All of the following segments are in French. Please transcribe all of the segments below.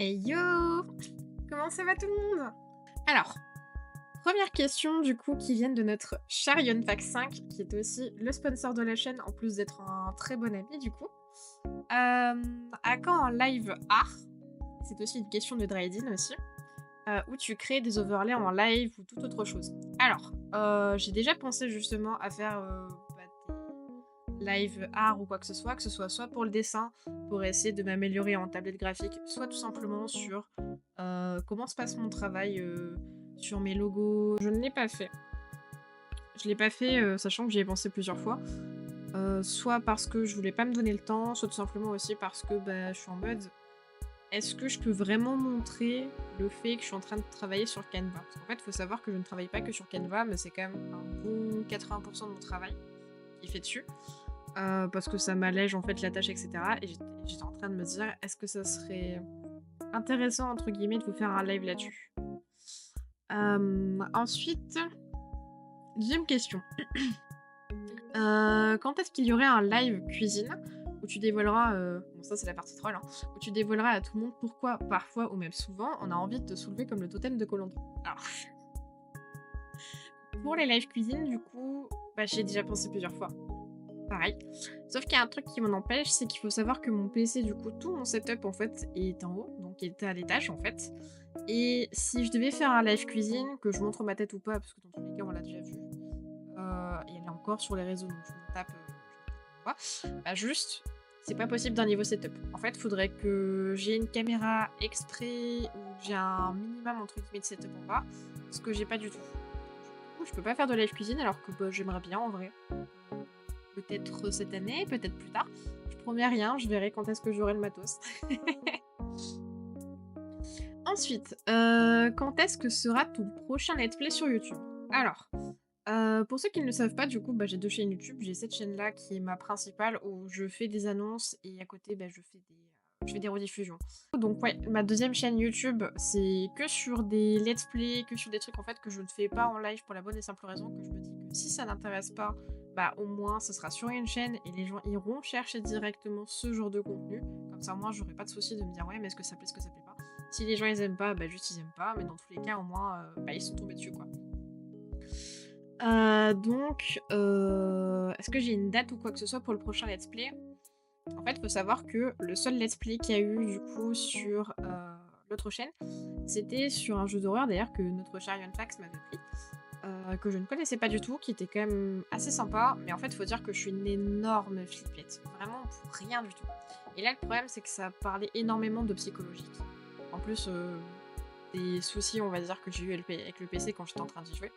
Hey yo! Comment ça va tout le monde? Alors, première question du coup qui vient de notre cher Yonfax5 qui est aussi le sponsor de la chaîne en plus d'être un très bon ami du coup. À quand un live art? C'est aussi une question de Dryden aussi, où tu crées des overlays en live ou toute autre chose. Alors, j'ai déjà pensé justement à faire, des live art ou quoi que ce soit soit pour le dessin, pour essayer de m'améliorer en tablette graphique, soit tout simplement sur, comment se passe mon travail, sur mes logos. Je ne l'ai pas fait. Je l'ai pas fait, sachant que j'y ai pensé plusieurs fois, soit parce que je voulais pas me donner le temps, soit tout simplement aussi parce que, bah, je suis en mode: «Est-ce que je peux vraiment montrer le fait que je suis en train de travailler sur Canva?» Parce qu'en fait, il faut savoir que je ne travaille pas que sur Canva, mais c'est quand même un bon 80 de mon travail qui est fait dessus. Parce que ça m'allège en fait la tâche et cetera et j'étais en train de me dire: «Est-ce que ça serait intéressant entre guillemets de vous faire un live là-dessus?» Ensuite, deuxième question. Quand est-ce qu'il y aurait un live cuisine où tu dévoileras, bon ça c'est la partie troll, hein, où tu dévoileras à tout le monde pourquoi parfois ou même souvent on a envie de te soulever comme le totem de koh. Alors, pour les live cuisine du coup, bah, j'y ai déjà pensé plusieurs fois. Pareil. Sauf qu'il y a un truc qui m'en empêche, c'est qu'il faut savoir que mon PC, du coup, tout mon setup en fait est en haut, donc il était à l'étage en fait. Et si je devais faire un live cuisine, que je montre ma tête ou pas, parce que dans tous les cas on l'a déjà vu, et elle est encore sur les réseaux, donc je me tape, bah juste, c'est pas possible d'un niveau setup. En fait, faudrait que j'ai une caméra exprès ou que j'ai un minimum entre guillemets de setup en bas, ce que j'ai pas du tout. Du coup, je peux pas faire de live cuisine alors que bah, j'aimerais bien en vrai. Peut-être cette année, peut-être plus tard. Je promets rien, je verrai quand est-ce que j'aurai le matos. Ensuite, quand est-ce que sera ton prochain let's play sur YouTube? Alors, pour ceux qui ne le savent pas, du coup, bah, j'ai 2 chaînes YouTube. J'ai cette chaîne-là qui est ma principale où je fais des annonces et à côté, bah, je fais des rediffusions. Donc ouais, ma deuxième chaîne YouTube, c'est que sur des let's play, que sur des trucs en fait que je ne fais pas en live pour la bonne et simple raison que je me dis que si ça n'intéresse pas, bah au moins ce sera sur une chaîne et les gens iront chercher directement ce genre de contenu. Comme ça, moi, j'aurai pas de souci de me dire ouais, mais est-ce que ça plaît, est-ce que ça plaît pas. Si les gens ils aiment pas, bah juste ils aiment pas, mais dans tous les cas, au moins, bah, ils sont tombés dessus quoi. Est-ce que j'ai une date ou quoi que ce soit pour le prochain let's play? En fait, faut savoir que le seul let's play qu'il y a eu du coup sur, l'autre chaîne, c'était sur un jeu d'horreur d'ailleurs que notre cher Yonfax m'avait pris, que je ne connaissais pas du tout, qui était quand même assez sympa, mais en fait, faut dire que je suis une énorme flippette, vraiment pour rien du tout. Et là, le problème, c'est que ça parlait énormément de psychologique. En plus, des soucis, on va dire, que j'ai eu avec le PC quand j'étais en train d'y jouer.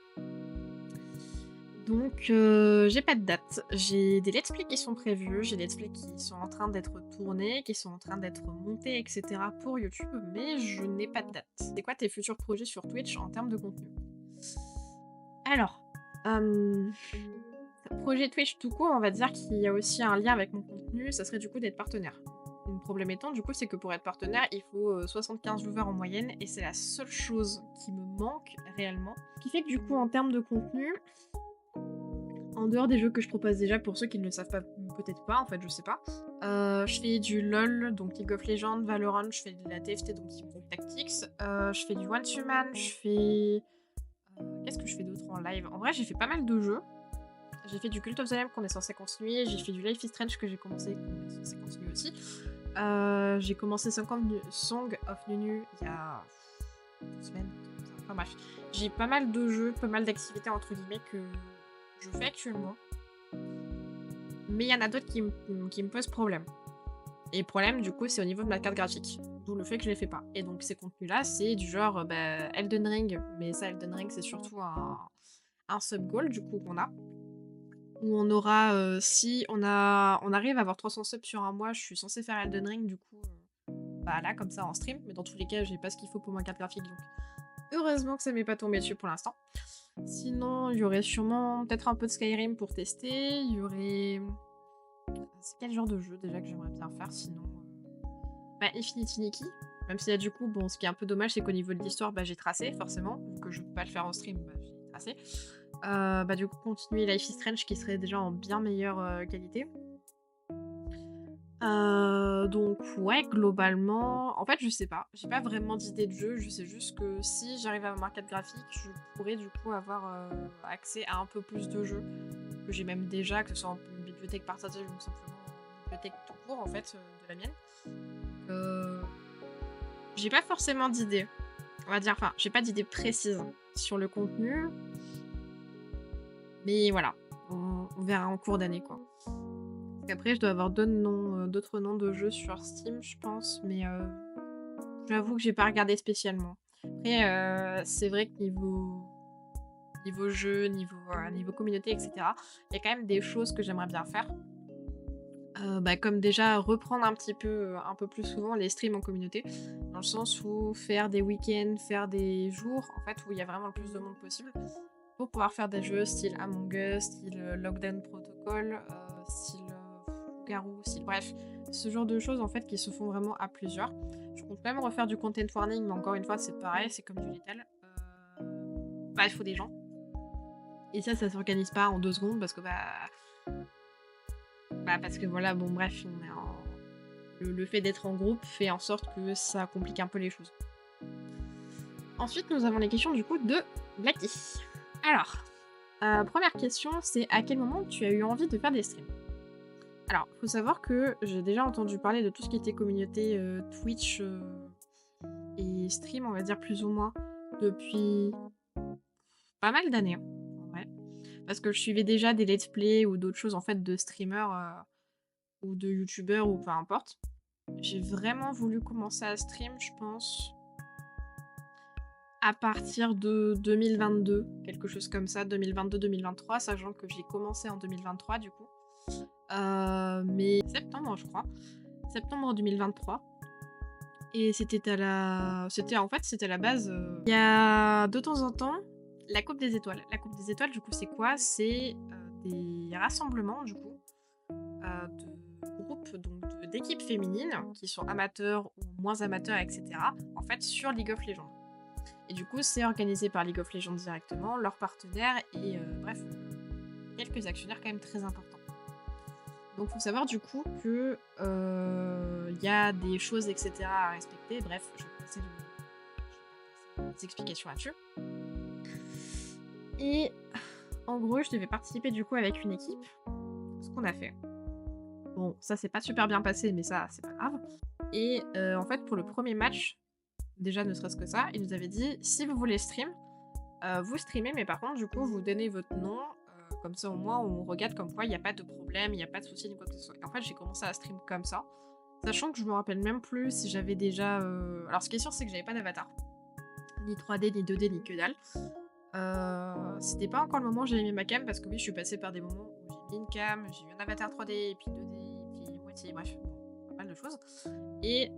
Donc, j'ai pas de date. J'ai des let's play qui sont prévus, j'ai des let's play qui sont en train d'être tournés, qui sont en train d'être montés et cetera pour YouTube, mais je n'ai pas de date. C'est quoi tes futurs projets sur Twitch en termes de contenu? Alors, hem, projet Twitch tout court, on va dire qu'il y a aussi un lien avec mon contenu, ça serait du coup d'être partenaire. Le problème étant, du coup, c'est que pour être partenaire, il faut, 75 viewers en moyenne et c'est la seule chose qui me manque réellement. Ce qui fait que du coup, en termes de contenu, en dehors des jeux que je propose déjà, pour ceux qui ne le savent pas, peut-être pas, en fait, je sais pas. Je fais du LOL, donc League of Legends, Valorant, je fais de la TFT, donc Team Fight Tactics. Je fais du One to Man, je fais. Qu'est-ce que je fais d'autre en live? En vrai, j'ai fait pas mal de jeux. J'ai fait du Cult of the Lamb qu'on est censé continuer. J'ai fait du Life is Strange que j'ai commencé, qu'on est censé continuer aussi. J'ai commencé Song of Nunu il y a 2 semaines. Enfin bref, j'ai pas mal de jeux, pas mal d'activités entre guillemets que je fais actuellement. Mais il y en a d'autres qui me posent problème. Et le problème, du coup, c'est au niveau de ma carte graphique. D'où le fait que je les fais pas. Et donc, ces contenus-là, c'est du genre bah, Elden Ring. Mais ça, Elden Ring, c'est surtout un sub-goal, du coup, qu'on a. Où on aura, si on arrive à avoir 300 subs sur un mois, je suis censée faire Elden Ring, du coup, bah là, comme ça, en stream. Mais dans tous les cas, j'ai pas ce qu'il faut pour ma carte graphique. Donc, heureusement que ça m'est pas tombé dessus pour l'instant. Sinon, il y aurait sûrement peut-être un peu de Skyrim pour tester. Il y aurait. C'est quel genre de jeu déjà que j'aimerais bien faire sinon bah, Infinity Nikki. Même si là, du coup, bon, ce qui est un peu dommage, c'est qu'au niveau de l'histoire, bah, j'ai tracé, forcément. Vu que je peux pas le faire en stream, bah, j'ai tracé. Bah, du coup, continuer Life is Strange qui serait déjà en bien meilleure qualité. Donc ouais, globalement, en fait, je sais pas. J'ai pas vraiment d'idée de jeu. Je sais juste que si j'arrive à ma carte graphique, je pourrais du coup avoir accès à un peu plus de jeux que j'ai même déjà, que ce soit une bibliothèque partagée ou simplement une bibliothèque tout court en fait de la mienne. Euh, j'ai pas forcément d'idée. On va dire, enfin, j'ai pas d'idée précise sur le contenu, mais voilà, on verra en cours d'année quoi. Parce qu'après, je dois avoir d'autres noms de jeux sur Steam, je pense, mais j'avoue que j'ai pas regardé spécialement. Après, c'est vrai que niveau jeu, niveau communauté, etc., il y a quand même des choses que j'aimerais bien faire. Bah, comme déjà reprendre un peu plus souvent les streams en communauté, dans le sens où faire des week-ends, faire des jours, en fait, où il y a vraiment le plus de monde possible, pour pouvoir faire des jeux style Among Us, style Lockdown Protocol, style Garou, style bref, ce genre de choses en fait qui se font vraiment à plusieurs. Je compte même refaire du content warning, mais encore une fois, c'est pareil, c'est comme du Lethal. Bah, il faut des gens. Et ça s'organise pas en 2 secondes parce que parce que voilà, bon bref, le fait d'être en groupe fait en sorte que ça complique un peu les choses. Ensuite, nous avons les questions du coup de Blacky. Alors, première question, c'est à quel moment tu as eu envie de faire des streams? Alors, faut savoir que j'ai déjà entendu parler de tout ce qui était communauté Twitch et stream, on va dire plus ou moins, depuis pas mal d'années, hein, en vrai. Parce que je suivais déjà des let's play ou d'autres choses en fait de streamers ou de youtubeurs ou peu importe. J'ai vraiment voulu commencer à stream, je pense, à partir de 2022, quelque chose comme ça, 2022-2023, sachant que j'ai commencé en 2023 du coup. Mais septembre, je crois. Septembre 2023. Et c'était à la base. Il y a de temps en temps la Coupe des Étoiles. La Coupe des Étoiles, du coup, c'est quoi? C'est des rassemblements, du coup, de groupes, donc d'équipes féminines qui sont amateurs ou moins amateurs, etc. En fait, sur League of Legends. Et du coup, c'est organisé par League of Legends directement, leurs partenaires et bref, quelques actionnaires quand même très importants. Donc faut savoir du coup que y a des choses etc à respecter. Bref, je vais passer des explications là-dessus. Et en gros, je devais participer du coup avec une équipe. Ce qu'on a fait. Bon, ça s'est pas super bien passé, mais ça, c'est pas grave. Et en fait, pour le premier match, déjà ne serait-ce que ça, il nous avait dit si vous voulez stream, vous streamez, mais par contre, du coup, vous donnez votre nom. Comme ça, au moins, on regarde comme quoi il n'y a pas de problème, il n'y a pas de souci, ni quoi que ce soit. Et en fait, j'ai commencé à stream comme ça. Sachant que je me rappelle même plus si j'avais déjà. Alors, ce qui est sûr, c'est que j'avais pas d'avatar. Ni 3D, ni 2D, ni que dalle. C'était pas encore le moment où j'ai mis ma cam, parce que oui, je suis passée par des moments où j'ai mis une cam, j'ai eu un avatar 3D, et puis 2D, et puis moitié, bref, pas mal de choses. Et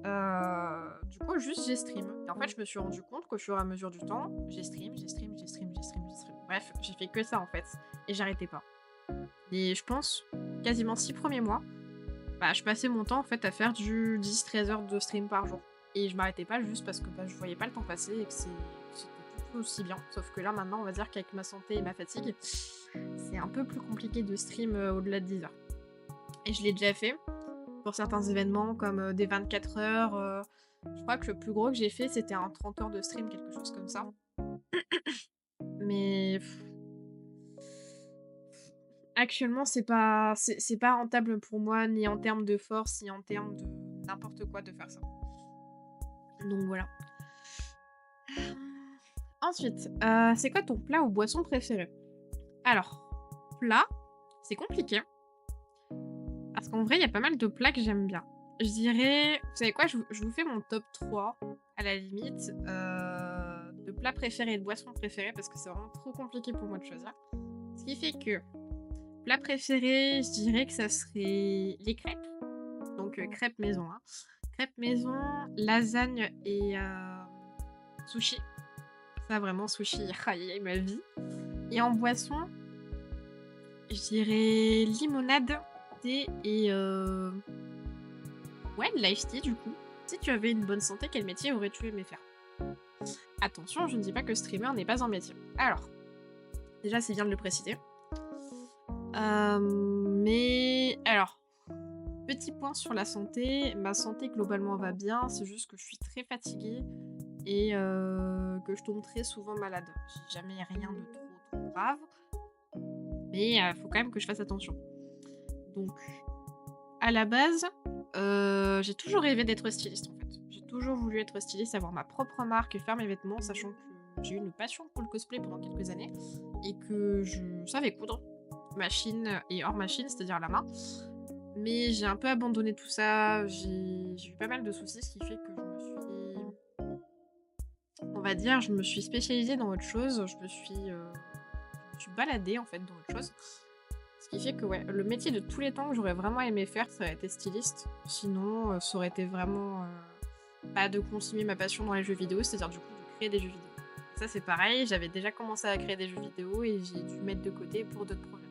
du coup, juste j'ai stream. Et en fait, je me suis rendu compte qu'au fur et à mesure du temps, j'ai stream. Bref, j'ai fait que ça en fait. Et j'arrêtais pas. Et je pense, quasiment 6 premiers mois, je passais mon temps en fait à faire du 10-13 heures de stream par jour. Et je m'arrêtais pas juste parce que je voyais pas le temps passer et que c'était tout aussi bien. Sauf que là maintenant, on va dire qu'avec ma santé et ma fatigue, c'est un peu plus compliqué de stream au-delà de 10 heures. Et je l'ai déjà fait pour certains événements comme des 24 heures. Je crois que le plus gros que j'ai fait, c'était un 30 heures de stream, quelque chose comme ça. Mais actuellement, c'est pas rentable pour moi, ni en termes de force, ni en termes de n'importe quoi de faire ça. Donc voilà. Ensuite, c'est quoi ton plat ou boisson préféré? Alors, plat, c'est compliqué. Parce qu'en vrai, il y a pas mal de plats que j'aime bien. Je dirais, vous savez quoi, je vous fais mon top 3, à la limite, de plats préférés et de boissons préférées, parce que c'est vraiment trop compliqué pour moi de choisir. Ce qui fait que, plat préféré, je dirais que ça serait les crêpes. Donc crêpes maison. Hein. Crêpes maison, lasagne et sushi. Ça vraiment, sushi, aïe, ma vie. Et en boisson, je dirais limonade, thé et ouais, de l'ice tea du coup. Si tu avais une bonne santé, quel métier aurais-tu aimé faire? Attention, je ne dis pas que streamer n'est pas un métier. Alors, déjà c'est bien de le préciser. Mais alors, Petit point sur la santé, ma santé globalement va bien, c'est juste que je suis très fatiguée et que je tombe très souvent malade. J'ai jamais rien de trop grave, mais faut quand même que je fasse attention. Donc à la base, j'ai toujours rêvé d'être styliste, en fait. J'ai toujours voulu être styliste, avoir ma propre marque et faire mes vêtements, sachant que j'ai eu une passion pour le cosplay pendant quelques années et que je savais coudre, machine et hors machine, c'est-à-dire à la main. Mais j'ai un peu abandonné tout ça, j'ai eu pas mal de soucis, ce qui fait que on va dire, je me suis spécialisée dans autre chose, je me suis baladée, en fait, dans autre chose. Ce qui fait que, ouais, le métier de tous les temps que j'aurais vraiment aimé faire, ça aurait été styliste. Sinon, ça aurait été vraiment, bah, de continuer ma passion dans les jeux vidéo, c'est-à-dire, du coup, de créer des jeux vidéo. Ça, c'est pareil, j'avais déjà commencé à créer des jeux vidéo et j'ai dû mettre de côté pour d'autres projets.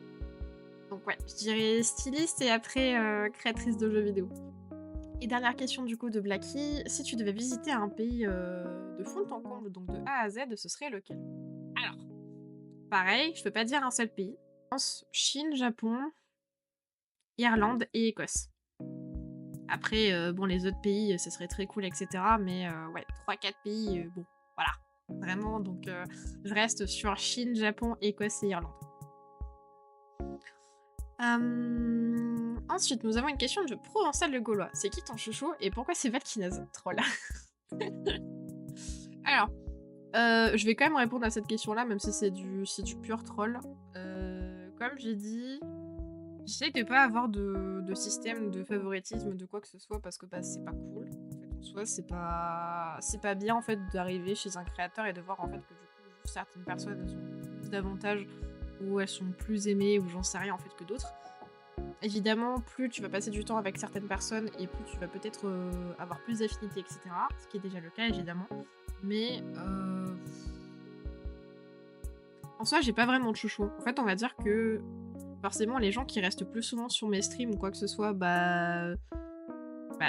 Donc ouais, je dirais styliste et après, créatrice de jeux vidéo. Et dernière question du coup de Blacky, si tu devais visiter un pays, de fond en comble, donc de A à Z, ce serait lequel? Alors, pareil, je peux pas dire un seul pays. France, Chine, Japon, Irlande et Écosse. Après, bon les autres pays, ce serait très cool et cetera, mais ouais, 3-4 pays, bon, voilà. Vraiment donc je reste sur Chine, Japon, Écosse et Irlande. Ensuite, nous avons une question de Provençal le Gaulois. C'est qui ton chouchou et pourquoi c'est Valkynaze? Troll. Alors, je vais quand même répondre à cette question-là, même si c'est du pur troll. Comme j'ai dit, j'essaie de pas avoir de système de favoritisme de quoi que ce soit parce que bah, c'est pas cool. En fait, en soi, c'est pas bien en fait d'arriver chez un créateur et de voir en fait que du coup certaines personnes elles ont plus d'avantages ou elles sont plus aimées ou j'en sais rien en fait que d'autres. Évidemment, plus tu vas passer du temps avec certaines personnes et plus tu vas peut-être avoir plus d'affinités, etc. Ce qui est déjà le cas évidemment. Mais en soi, j'ai pas vraiment de chouchou. En fait, on va dire que forcément, les gens qui restent plus souvent sur mes streams ou quoi que ce soit, bah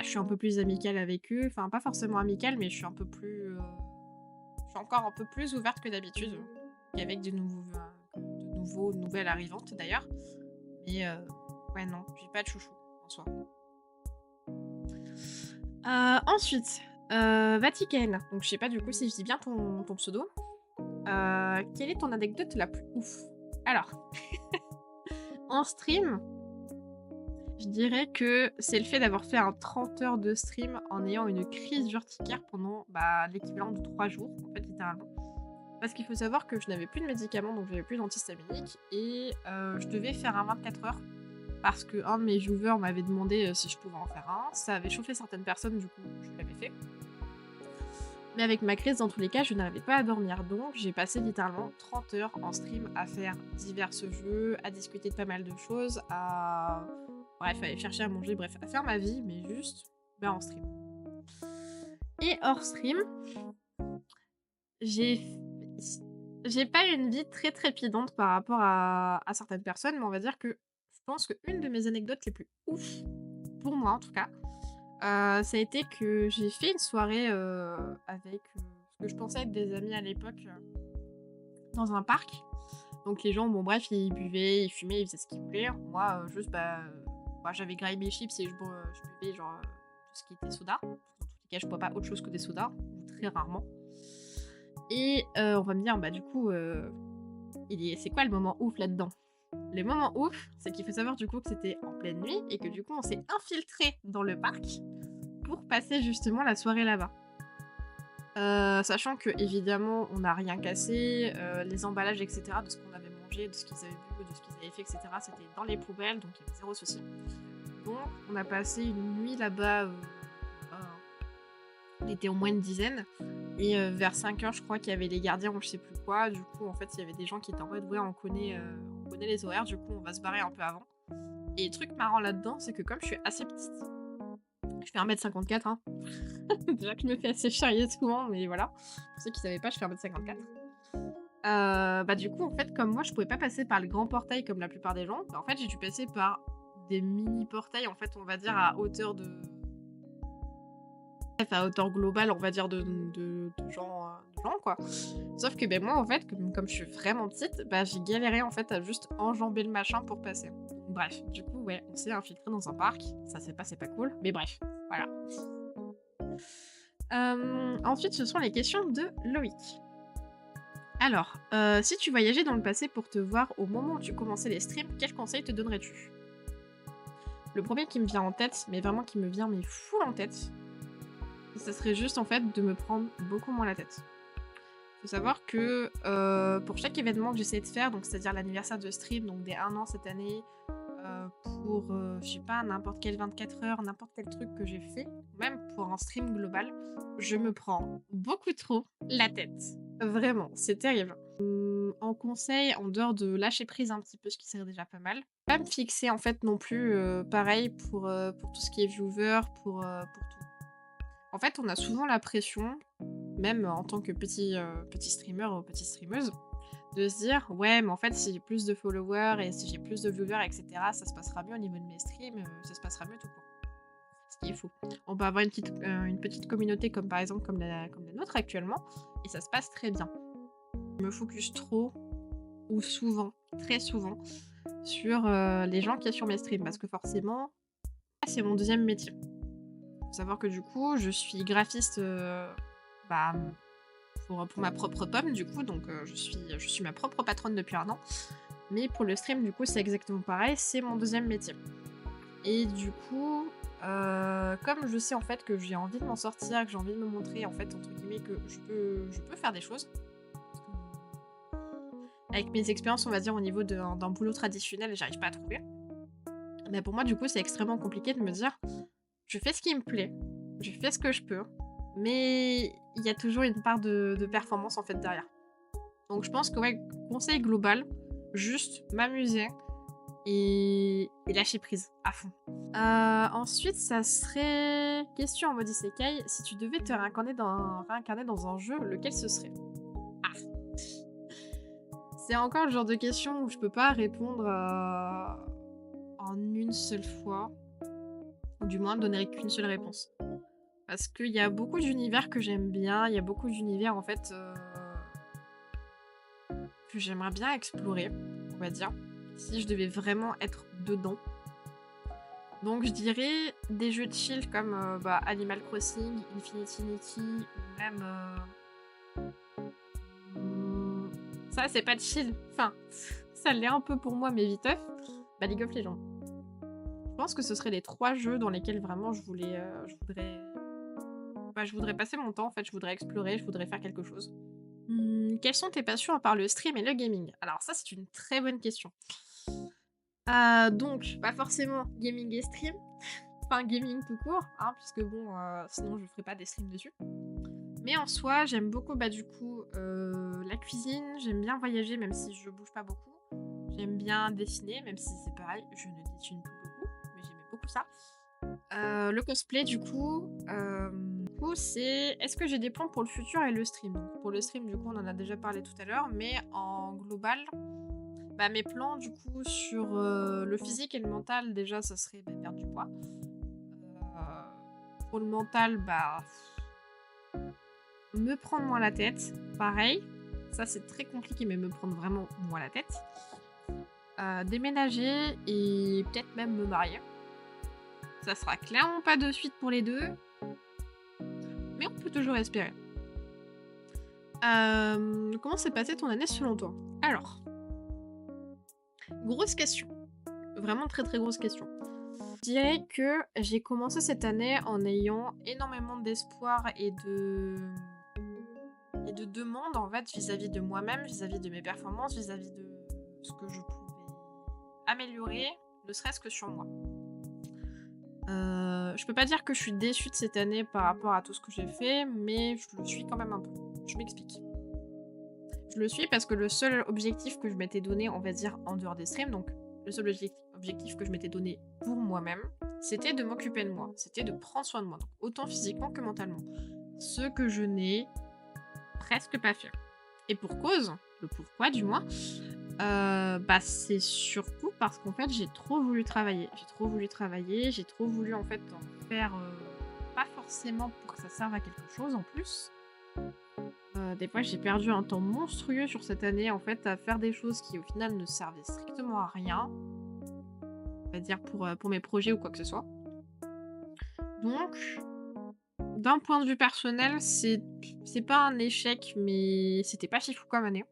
je suis un peu plus amicale avec eux. Enfin, pas forcément amicale, mais je suis un peu plus. Je suis encore un peu plus ouverte que d'habitude. Qu'avec de nouvelles arrivantes d'ailleurs. Mais ouais, non, j'ai pas de chouchou en soi. Ensuite, Vatican. Donc, je sais pas du coup si je dis bien ton pseudo. Quelle est ton anecdote la plus ouf? Alors, en stream, je dirais que c'est le fait d'avoir fait un 30 heures de stream en ayant une crise urticaire pendant l'équivalent de 3 jours, en fait, littéralement. Parce qu'il faut savoir que je n'avais plus de médicaments, donc j'avais plus d'antihistaminique, et je devais faire un 24 heures parce que un de mes viewers m'avait demandé si je pouvais en faire un. Ça avait chauffé certaines personnes, du coup, je l'avais fait. Mais avec ma crise, dans tous les cas, je n'arrivais pas à dormir. Donc, j'ai passé littéralement 30 heures en stream à faire divers jeux, à discuter de pas mal de choses, à... Bref, à aller chercher à manger, bref, à faire ma vie, mais juste en stream. Et hors stream, j'ai pas une vie très trépidante par rapport à certaines personnes, mais on va dire que je pense qu'une de mes anecdotes les plus ouf, pour moi en tout cas, ça a été que j'ai fait une soirée avec ce que je pensais être des amis à l'époque dans un parc. Donc les gens, bon bref, ils buvaient, ils fumaient, ils faisaient ce qu'ils voulaient. Moi, juste, j'avais graillé mes chips et je buvais genre tout ce qui était soda. Dans tous les cas, je bois pas autre chose que des sodas, ou très rarement. Et on va me dire, bah du coup, c'est quoi le moment ouf là-dedans? Le moment ouf, c'est qu'il faut savoir du coup que c'était en pleine nuit et que du coup on s'est infiltré dans le parc pour passer justement la soirée là-bas. Sachant que évidemment on n'a rien cassé, les emballages etc. de ce qu'on avait mangé, de ce qu'ils avaient bu, de ce qu'ils avaient fait etc. C'était dans les poubelles donc il y avait zéro souci. Donc on a passé une nuit là-bas, on était au moins une dizaine. Et vers 5h, je crois qu'il y avait les gardiens ou je sais plus quoi. Du coup, en fait, il y avait des gens qui étaient en mode ouais, on connaît les horaires, du coup, on va se barrer un peu avant. Et le truc marrant là-dedans, c'est que comme je suis assez petite, je fais 1m54, hein. Déjà que je me fais assez charrier souvent, mais voilà. Pour ceux qui savaient pas, je fais 1m54. Du coup, en fait, comme moi, je pouvais pas passer par le grand portail comme la plupart des gens, en fait, j'ai dû passer par des mini-portails, en fait, on va dire à hauteur de... à hauteur globale, on va dire, de gens, quoi. Sauf que moi, en fait, comme je suis vraiment petite, j'ai galéré, en fait, à juste enjamber le machin pour passer. Bref, du coup, ouais, on s'est infiltré dans un parc. Ça, c'est pas cool. Mais bref, voilà. Ensuite, ce sont les questions de Loïc. Alors, si tu voyageais dans le passé pour te voir au moment où tu commençais les streams, quels conseils te donnerais-tu? Le premier qui me vient en tête, mais vraiment qui me vient mais full en tête, ça serait juste en fait de me prendre beaucoup moins la tête. Faut savoir que pour chaque événement que j'essaie de faire, donc c'est-à-dire l'anniversaire de stream, donc des 1 an cette année, pour je sais pas, n'importe quel 24 heures, n'importe quel truc que j'ai fait, même pour un stream global, je me prends beaucoup trop la tête. Vraiment, c'est terrible. En conseil, en dehors de lâcher prise un petit peu, ce qui serait déjà pas mal, pas me fixer en fait non plus, pareil pour tout ce qui est viewer, pour tout. En fait, on a souvent la pression, même en tant que petit streamer ou petite streameuse, de se dire: «Ouais, mais en fait, si j'ai plus de followers et si j'ai plus de viewers et cetera, ça se passera mieux au niveau de mes streams, ça se passera mieux tout court». Ce qui est faux. On peut avoir une petite communauté comme par exemple comme la nôtre actuellement et ça se passe très bien. Je me focus trop ou souvent, très souvent, sur, les gens qu'il y a sur mes streams parce que forcément, c'est mon deuxième métier. Faut savoir que du coup, je suis graphiste, bah, pour ma propre pomme du coup, donc je suis ma propre patronne depuis 1 an. Mais pour le stream, du coup, c'est exactement pareil, c'est mon deuxième métier. Et du coup, comme je sais en fait que j'ai envie de m'en sortir, que j'ai envie de me montrer en fait entre guillemets que je peux faire des choses. Avec mes expériences, on va dire au niveau d'un boulot traditionnel, j'arrive pas à trouver. Mais pour moi, du coup, c'est extrêmement compliqué de me dire, je fais ce qui me plaît, je fais ce que je peux, mais il y a toujours une part de performance en fait derrière. Donc je pense que ouais, conseil global, juste m'amuser et lâcher prise à fond. Ensuite, ça serait question en mode isekai, si tu devais te réincarner dans un jeu, lequel ce serait? Ah! C'est encore le genre de question où je peux pas répondre, en une seule fois, ou du moins donner qu'une seule réponse. Parce qu'il y a beaucoup d'univers que j'aime bien, il y a beaucoup d'univers en fait, que j'aimerais bien explorer, on va dire, si je devais vraiment être dedans. Donc je dirais des jeux de chill comme, bah, Animal Crossing, Infinity Nikki ou même, ça c'est pas de chill, enfin, ça l'est un peu pour moi mais viteuf, bah, League of Legends. Je pense que ce seraient les 3 jeux dans lesquels vraiment je voudrais passer mon temps en fait, je voudrais explorer, je voudrais faire quelque chose. Quelles sont tes passions à part le stream et le gaming? Alors ça, c'est une très bonne question. Donc, pas forcément gaming et stream, enfin gaming tout court, hein, puisque bon, sinon je ferais pas des streams dessus. Mais en soi, j'aime beaucoup, bah, du coup, la cuisine, j'aime bien voyager même si je bouge pas beaucoup. J'aime bien dessiner, même si c'est pareil, je ne dessine plus beaucoup, mais j'aimais beaucoup ça. Le cosplay du coup, c'est est-ce que j'ai des plans pour le futur et le stream? Donc pour le stream, du coup, on en a déjà parlé tout à l'heure, mais en global, bah, mes plans, du coup, sur, le physique et le mental, déjà, ça serait, bah, perdre du poids. Pour le mental, bah, me prendre moins la tête, pareil. Ça, c'est très compliqué, mais me prendre vraiment moins la tête. Déménager et peut-être même me marier. Ça sera clairement pas de suite pour les 2, mais on peut toujours espérer. Comment s'est passée ton année selon toi? Alors, grosse question. Vraiment très très grosse question. Je dirais que j'ai commencé cette année en ayant énormément d'espoir et de demandes en fait vis-à-vis de moi-même, vis-à-vis de mes performances, vis-à-vis de ce que je pouvais améliorer, ne serait-ce que sur moi. Je peux pas dire que je suis déçue de cette année par rapport à tout ce que j'ai fait, mais je le suis quand même un peu. Je m'explique. Je le suis parce que le seul objectif que je m'étais donné, on va dire, en dehors des streams, donc le seul objectif que je m'étais donné pour moi-même, c'était de m'occuper de moi, c'était de prendre soin de moi, donc autant physiquement que mentalement. Ce que je n'ai presque pas fait. Et pour cause, le pourquoi du moins, bah, c'est surtout parce qu'en fait, j'ai trop voulu travailler. J'ai trop voulu en fait en faire, pas forcément pour que ça serve à quelque chose en plus. Des fois, j'ai perdu un temps monstrueux sur cette année en fait à faire des choses qui au final ne servaient strictement à rien. va dire pour mes projets ou quoi que ce soit. Donc, d'un point de vue personnel, c'est pas un échec, mais c'était pas fifou comme année.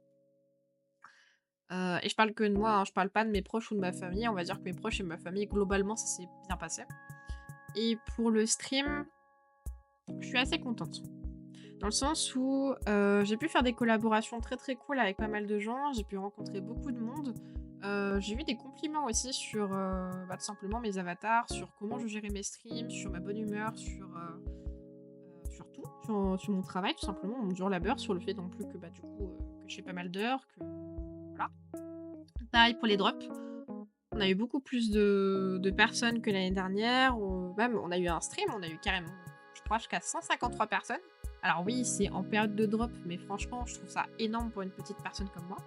Et je parle que de moi, hein, je parle pas de mes proches ou de ma famille. On va dire que mes proches et ma famille, globalement, ça s'est bien passé. Et pour le stream, je suis assez contente. Dans le sens où, j'ai pu faire des collaborations très, très cool avec pas mal de gens. J'ai pu rencontrer beaucoup de monde. J'ai eu des compliments aussi sur, tout simplement mes avatars, sur comment je gérais mes streams, sur ma bonne humeur, sur tout, sur mon travail tout simplement, mon dur labeur, sur le fait non plus que, du coup, que je fais pas mal d'heures, que voilà. Pareil pour les drops. On a eu beaucoup plus de personnes que l'année dernière, même on a eu un stream, on a eu carrément, je crois jusqu'à 153 personnes. Alors oui, c'est en période de drop, mais franchement, je trouve ça énorme pour une petite personne comme moi.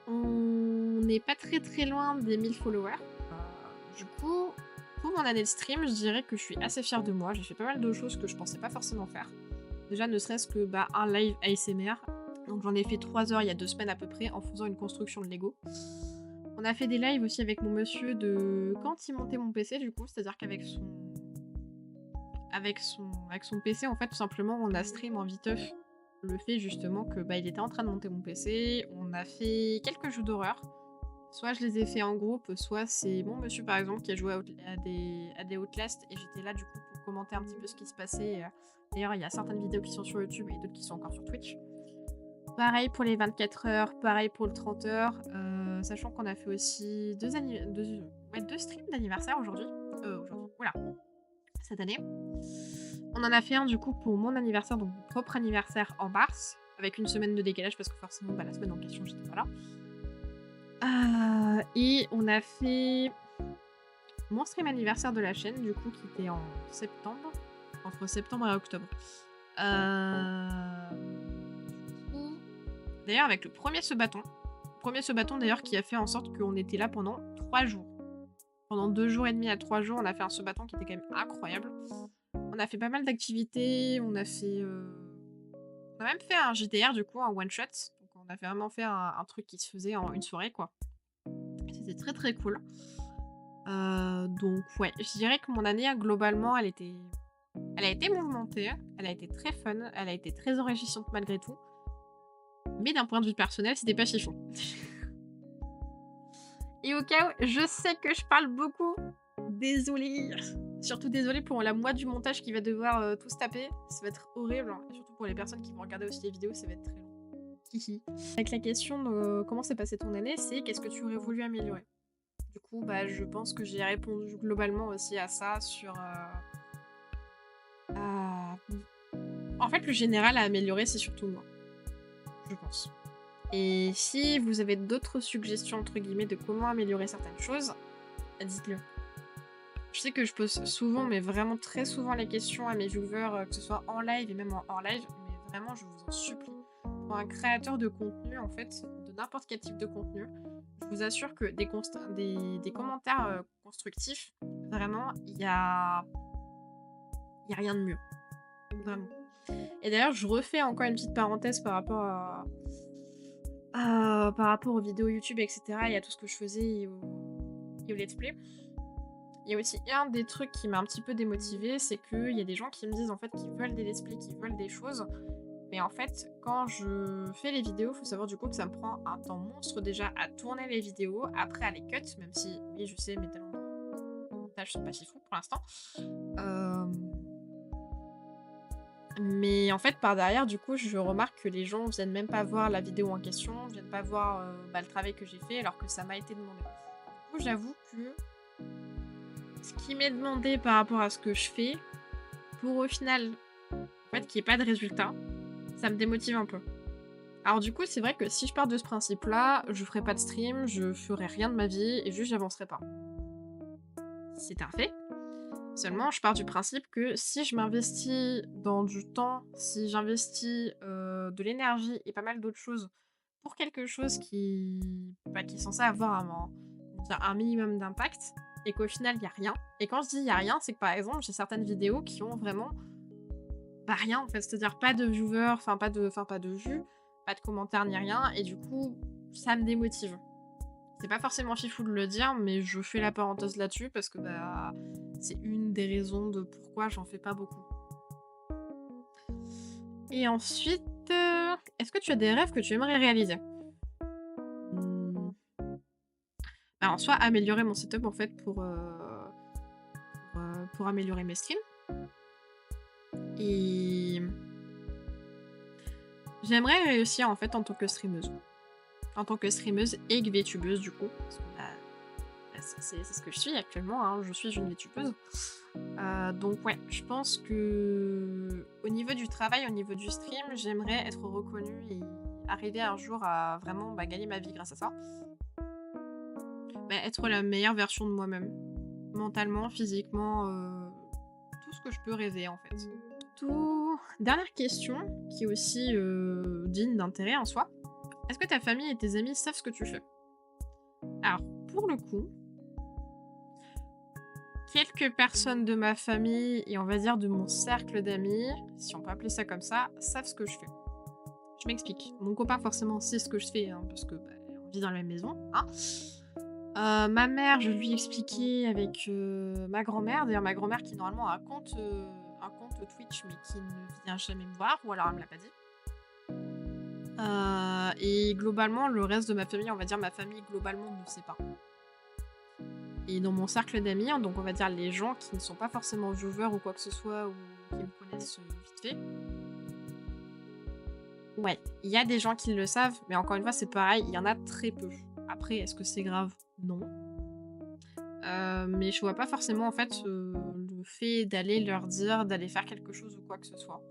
On n'est pas très très loin des 1000 followers. Du coup, pour mon année de stream, je dirais que je suis assez fière de moi. J'ai fait pas mal de choses que je pensais pas forcément faire. Déjà, ne serait-ce que un live ASMR. Donc j'en ai fait 3 heures il y a 2 semaines à peu près en faisant une construction de Lego. On a fait des lives aussi avec mon monsieur de quand il montait mon PC du coup, c'est-à-dire qu'avec son PC en fait tout simplement on a stream en viteuf le fait justement que il était en train de monter mon PC. On a fait quelques jeux d'horreur. Soit je les ai fait en groupe, soit c'est mon monsieur par exemple qui a joué à des Outlast et j'étais là du coup pour commenter un petit peu ce qui se passait. D'ailleurs il y a certaines vidéos qui sont sur YouTube et d'autres qui sont encore sur Twitch. Pareil pour les 24 heures, pareil pour le 30 heures, sachant qu'on a fait aussi deux streams d'anniversaire aujourd'hui. Voilà, cette année. On en a fait un du coup pour mon anniversaire, donc mon propre anniversaire en mars, avec une semaine de décalage parce que forcément la semaine en question j'étais pas là. Et on a fait mon stream anniversaire de la chaîne du coup qui était en septembre, entre septembre et octobre. D'ailleurs avec le premier se bâton d'ailleurs qui a fait en sorte qu'on était là pendant 3 jours. Pendant 2 jours et demi à 3 jours, on a fait un se bâton qui était quand même incroyable. On a fait pas mal d'activités, on a même fait un JDR du coup, un one shot. Donc on a vraiment fait un truc qui se faisait en une soirée quoi. C'était très très cool. Donc ouais, je dirais que mon année globalement elle a été mouvementée, elle a été très fun, elle a été très enrichissante malgré tout. Mais d'un point de vue personnel, c'était pas chiffon. Et au cas où, je sais que je parle beaucoup. Désolée. Surtout désolée pour la moitié du montage qui va devoir tout se taper. Ça va être horrible. Et surtout pour les personnes qui vont regarder aussi les vidéos, ça va être très long. Hihi. Avec la question de comment s'est passée ton année, c'est qu'est-ce que tu aurais voulu améliorer. Du coup, je pense que j'ai répondu globalement aussi à ça sur... En fait, le général à améliorer, c'est surtout moi. Je pense. Et si vous avez d'autres suggestions, entre guillemets, de comment améliorer certaines choses, dites-le. Je sais que je pose souvent, mais vraiment très souvent les questions à mes viewers, que ce soit en live et même en hors live, mais vraiment, je vous en supplie. Pour un créateur de contenu, en fait, de n'importe quel type de contenu, je vous assure que des commentaires constructifs, vraiment, il y a rien de mieux. Vraiment. Et d'ailleurs, je refais encore une petite parenthèse par rapport aux vidéos YouTube, etc. et à tout ce que je faisais et au let's play. Il y a aussi un des trucs qui m'a un petit peu démotivée, c'est qu'il y a des gens qui me disent en fait qu'ils veulent des let's play, qu'ils veulent des choses. Mais en fait, quand je fais les vidéos, faut savoir du coup que ça me prend un temps monstre déjà à tourner les vidéos, après à les cut, même si, oui, je sais, mes talents de montage sont pas si fous pour l'instant. Mais en fait, par derrière, du coup, je remarque que les gens viennent même pas voir la vidéo en question, viennent pas voir le travail que j'ai fait, alors que ça m'a été demandé. Du coup, j'avoue que ce qui m'est demandé par rapport à ce que je fais, pour au final, en fait, qu'il n'y ait pas de résultat, ça me démotive un peu. Alors du coup, c'est vrai que si je pars de ce principe-là, je ferai pas de stream, je ferai rien de ma vie, et juste j'avancerai pas. C'est un fait. Seulement, je pars du principe que si je m'investis dans du temps, si j'investis de l'énergie et pas mal d'autres choses pour quelque chose qui est censé avoir un minimum d'impact, et qu'au final, il n'y a rien. Et quand je dis il n'y a rien, c'est que par exemple, j'ai certaines vidéos qui ont vraiment rien en fait. C'est-à-dire pas de viewers, pas de vues, pas de commentaires ni rien, et du coup, ça me démotive. C'est pas forcément fifou de le dire, mais je fais la parenthèse là-dessus parce que, bah, c'est une des raisons de pourquoi j'en fais pas beaucoup. Et ensuite, est-ce que tu as des rêves que tu aimerais réaliser? Mmh, bah, en soi, améliorer mon setup en fait pour améliorer mes streams et j'aimerais réussir en fait en tant que streameuse. En tant que streameuse et VTubeuse du coup, parce que, c'est ce que je suis actuellement, hein, je suis une VTubeuse. Donc ouais, je pense que au niveau du travail, au niveau du stream, j'aimerais être reconnue et arriver un jour à vraiment, bah, gagner ma vie grâce à ça. Bah, être la meilleure version de moi-même. Mentalement, physiquement, tout ce que je peux rêver en fait. Dernière question, qui est aussi, digne d'intérêt en soi. Est-ce que ta famille et tes amis savent ce que tu fais? Alors, pour le coup, quelques personnes de ma famille et on va dire de mon cercle d'amis, si on peut appeler ça comme ça, savent ce que je fais. Je m'explique. Mon copain forcément sait ce que je fais, hein, parce que, bah, on vit dans la même maison, hein. Ma mère, je lui ai expliqué avec, ma grand-mère. D'ailleurs ma grand-mère qui normalement a un compte Twitch, mais qui ne vient jamais me voir ou alors elle me l'a pas dit. Et globalement, le reste de ma famille, on va dire ma famille globalement ne sait pas. Et dans mon cercle d'amis, hein, donc on va dire les gens qui ne sont pas forcément viewers ou quoi que ce soit ou qui me connaissent, vite fait. Ouais, il y a des gens qui le savent, mais encore une fois, c'est pareil, il y en a très peu. Après, est-ce que c'est grave? Non. Mais je vois pas forcément en fait, le fait d'aller leur dire, d'aller faire quelque chose ou quoi que ce soit.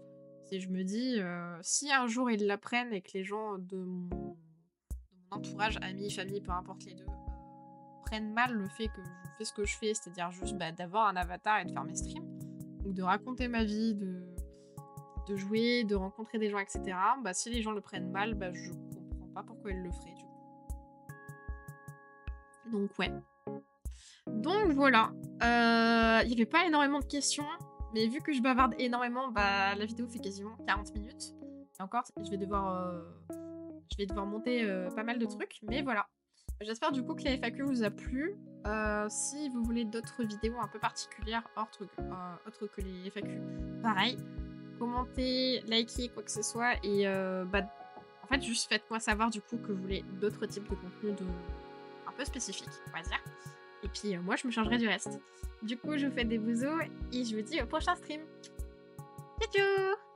C'est je me dis, si un jour ils l'apprennent et que les gens de mon entourage, amis, famille, peu importe les 2, prennent mal le fait que je fais ce que je fais, c'est-à-dire juste, bah, d'avoir un avatar et de faire mes streams, ou de raconter ma vie, de jouer, de rencontrer des gens et cetera. Bah, si les gens le prennent mal, bah, je comprends pas pourquoi ils le feraient du coup. Donc ouais. Donc voilà, il y avait pas énormément de questions, mais vu que je bavarde énormément, bah, la vidéo fait quasiment 40 minutes et encore, je vais devoir monter, pas mal de trucs, mais voilà. J'espère du coup que la FAQ vous a plu. Si vous voulez d'autres vidéos un peu particulières autres que les FAQ, pareil, commentez, likez, quoi que ce soit et bah, en fait, juste faites-moi savoir du coup que vous voulez d'autres types de contenus un peu spécifiques, on va dire. Et puis moi, je me chargerai du reste. Du coup, je vous fais des bisous et je vous dis au prochain stream. Ciao ciao!